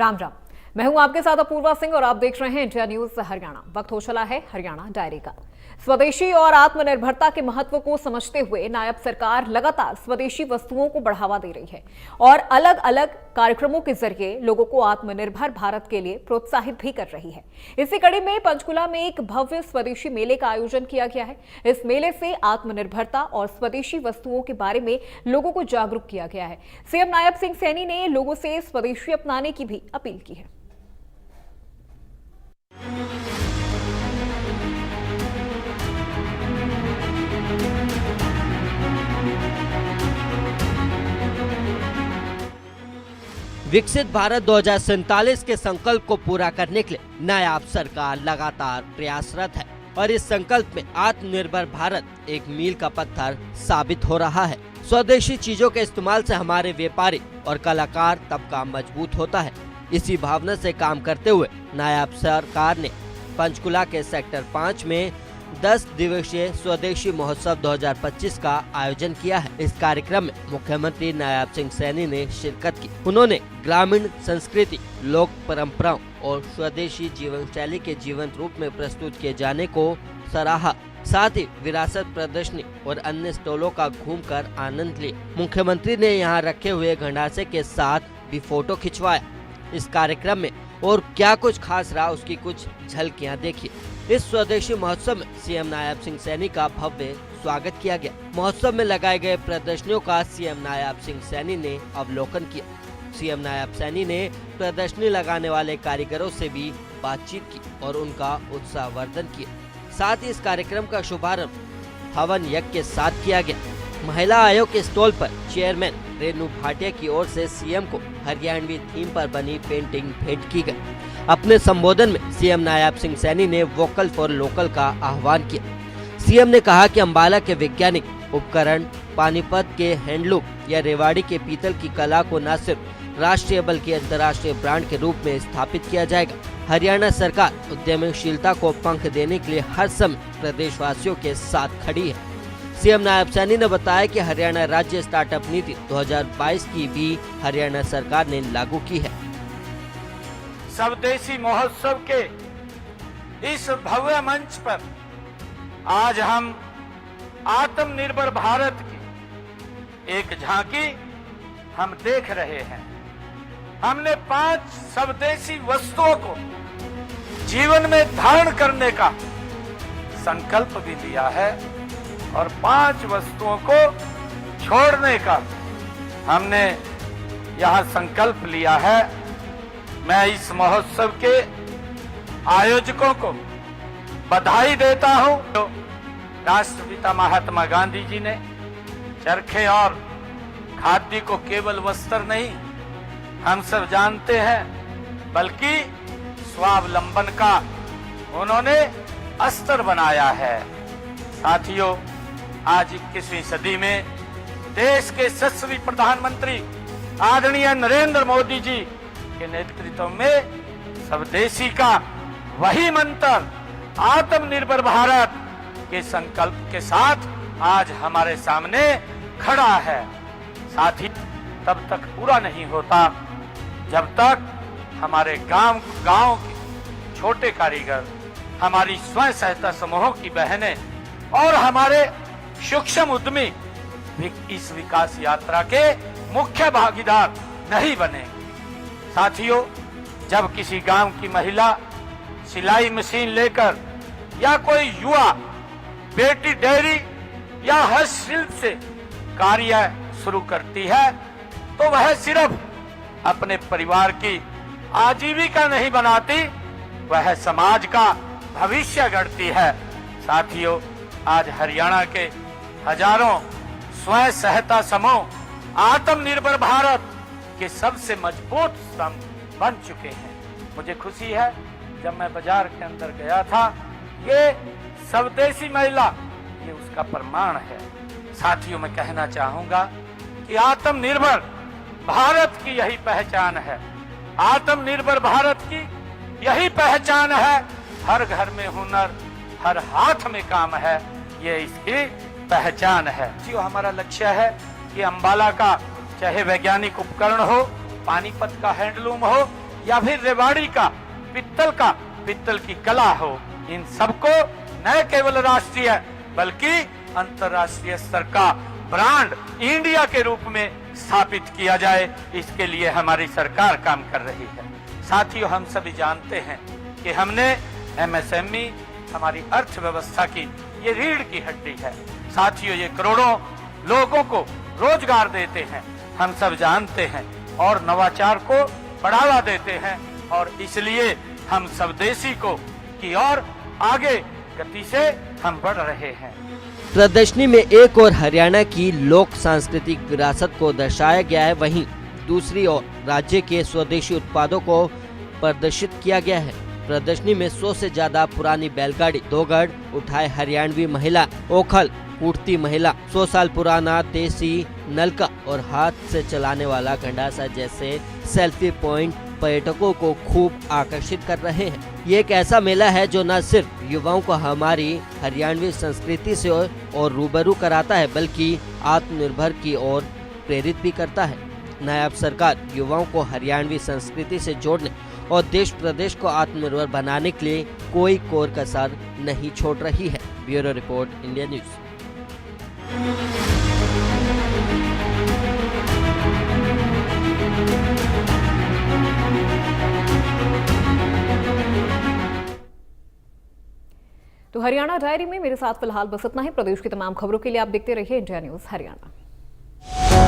राम राम। मैं हूं आपके साथ अपूर्वा सिंह और आप देख रहे हैं इंडिया न्यूज हरियाणा। वक्त हो चला है हरियाणा डायरी का। स्वदेशी और आत्मनिर्भरता के महत्व को समझते हुए नायब सरकार लगातार स्वदेशी वस्तुओं को बढ़ावा दे रही है और अलग अलग कार्यक्रमों के जरिए लोगों को आत्मनिर्भर भारत के लिए प्रोत्साहित भी कर रही है। इसी कड़ी में पंचकुला में एक भव्य स्वदेशी मेले का आयोजन किया गया है। इस मेले से आत्मनिर्भरता और स्वदेशी वस्तुओं के बारे में लोगों को जागरूक किया गया है। सीएम नायब सिंह सैनी ने लोगों से स्वदेशी अपनाने की भी अपील की है। विकसित भारत 2047 के संकल्प को पूरा करने के लिए नायब सरकार लगातार प्रयासरत है और इस संकल्प में आत्मनिर्भर भारत एक मील का पत्थर साबित हो रहा है। स्वदेशी चीजों के इस्तेमाल से हमारे व्यापारी और कलाकार तबका मजबूत होता है। इसी भावना से काम करते हुए नायब सरकार ने पंचकुला के सेक्टर 5 में 10 दिवसीय स्वदेशी महोत्सव 2025 का आयोजन किया है। इस कार्यक्रम में मुख्यमंत्री नायब सिंह सैनी ने शिरकत की। उन्होंने ग्रामीण संस्कृति, लोक परंपराओं और स्वदेशी जीवन शैली के जीवंत रूप में प्रस्तुत किए जाने को सराहा। साथ ही विरासत प्रदर्शनी और अन्य स्टॉलों का घूमकर आनंद लिया। मुख्यमंत्री ने यहाँ रखे हुए गंडासे के साथ भी फोटो खिंचवाया। इस कार्यक्रम में और क्या कुछ खास रहा, उसकी कुछ झलकियाँ देखिए। इस स्वदेशी महोत्सव में सीएम नायब सिंह सैनी का भव्य स्वागत किया गया। महोत्सव में लगाए गए प्रदर्शनियों का सीएम नायब सिंह सैनी ने अवलोकन किया। सीएम नायब सैनी ने प्रदर्शनी लगाने वाले कारीगरों से भी बातचीत की और उनका उत्साहवर्धन किया। साथ ही इस कार्यक्रम का शुभारंभ हवन यज्ञ के साथ किया गया। महिला आयोग के स्टॉल पर चेयरमैन रेणु भाटिया की ओर से सीएम को हरियाणवी थीम पर बनी पेंटिंग भेंट की गई। अपने संबोधन में सीएम नायब सिंह सैनी ने वोकल फॉर लोकल का आह्वान किया। सीएम ने कहा कि अंबाला के वैज्ञानिक उपकरण, पानीपत के हैंडलूम या रेवाड़ी के पीतल की कला को न सिर्फ राष्ट्रीय बल्कि अंतर्राष्ट्रीय ब्रांड के रूप में स्थापित किया जाएगा। हरियाणा सरकार उद्यमशीलता को पंख देने के लिए हर समय प्रदेशवासियों के साथ खड़ी है। सीएम नायब सैनी ने बताया कि हरियाणा राज्य स्टार्टअप नीति 2022 की भी हरियाणा सरकार ने लागू की है। स्वदेशी महोत्सव के इस भव्य मंच पर आज हम आत्मनिर्भर भारत की एक झांकी हम देख रहे हैं। हमने 5 स्वदेशी वस्तुओं को जीवन में धारण करने का संकल्प भी लिया है और 5 वस्तुओं को छोड़ने का हमने यह संकल्प लिया है। मैं इस महोत्सव के आयोजकों को बधाई देता हूं। तो राष्ट्रपिता महात्मा गांधी जी ने चरखे और खादी को केवल वस्त्र नहीं, हम सब जानते हैं, बल्कि स्वावलंबन का उन्होंने अस्त्र बनाया है। साथियों, आज 21वीं सदी में देश के यशस्वी प्रधानमंत्री आदरणीय नरेंद्र मोदी जी के नेतृत्व में स्वदेशी का वही मंत्र आत्मनिर्भर भारत के संकल्प के साथ आज हमारे सामने खड़ा है। साथ ही तब तक पूरा नहीं होता जब तक हमारे गांव के छोटे कारीगर, हमारी स्वयं सहायता समूहों की बहनें और हमारे सूक्ष्म उद्यमी इस विकास यात्रा के मुख्य भागीदार नहीं बनेंगे। साथियों, जब किसी गांव की महिला सिलाई मशीन लेकर या कोई युवा बेटी डेयरी या हस्तशिल्प से कार्य शुरू करती है तो वह सिर्फ अपने परिवार की आजीविका नहीं बनाती, वह समाज का भविष्य गढ़ती है। साथियों, आज हरियाणा के हजारों स्वयं सहायता समूह आत्मनिर्भर भारत के सबसे मजबूत स्तंभ बन चुके हैं। मुझे खुशी है, जब मैं बाजार के अंदर गया था, ये स्वदेशी महिला ये उसका प्रमाण है। साथियों, मैं कहना चाहूंगा कि आत्मनिर्भर भारत की यही पहचान है। आत्मनिर्भर भारत की यही पहचान है। हर घर में हुनर, हर हाथ में काम है, ये इसकी पहचान है। जो हमारा लक्ष्य है कि अंबाला का चाहे वैज्ञानिक उपकरण हो, पानीपत का हैंडलूम हो या फिर रेवाड़ी का पित्तल की कला हो, इन सबको न केवल राष्ट्रीय बल्कि अंतर्राष्ट्रीय स्तर का ब्रांड इंडिया के रूप में स्थापित किया जाए, इसके लिए हमारी सरकार काम कर रही है। साथियों, हम सभी जानते हैं कि हमने एमएसएमई हमारी अर्थव्यवस्था की ये रीढ़ की हड्डी है। साथियों, ये करोड़ों लोगों को रोजगार देते हैं, हम सब जानते हैं, और नवाचार को बढ़ावा देते हैं, और इसलिए हम स्वदेशी को की ओर आगे गति से हम बढ़ रहे हैं। प्रदर्शनी में एक और हरियाणा की लोक सांस्कृतिक विरासत को दर्शाया गया है, वहीं दूसरी ओर राज्य के स्वदेशी उत्पादों को प्रदर्शित किया गया है। प्रदर्शनी में 100 से ज्यादा पुरानी बैलगाड़ी, 2 गढ़ उठाए हरियाणवी महिला, ओखल कुर्ती महिला, 100 साल पुराना देसी नलका और हाथ से चलाने वाला गंडासा जैसे सेल्फी पॉइंट पर्यटकों को खूब आकर्षित कर रहे हैं। ये एक ऐसा मेला है जो न सिर्फ युवाओं को हमारी हरियाणवी संस्कृति से और रूबरू कराता है, बल्कि आत्मनिर्भर की ओर प्रेरित भी करता है। नायब सरकार युवाओं को हरियाणवी संस्कृति से जोड़ने और देश प्रदेश को आत्मनिर्भर बनाने के लिए कोई कोर कसर नहीं छोड़ रही है। Bureau report, India news. तो हरियाणा डायरी में मेरे साथ फिलहाल बस इतना ही। प्रदेश की तमाम खबरों के लिए आप देखते रहिए इंडिया न्यूज हरियाणा।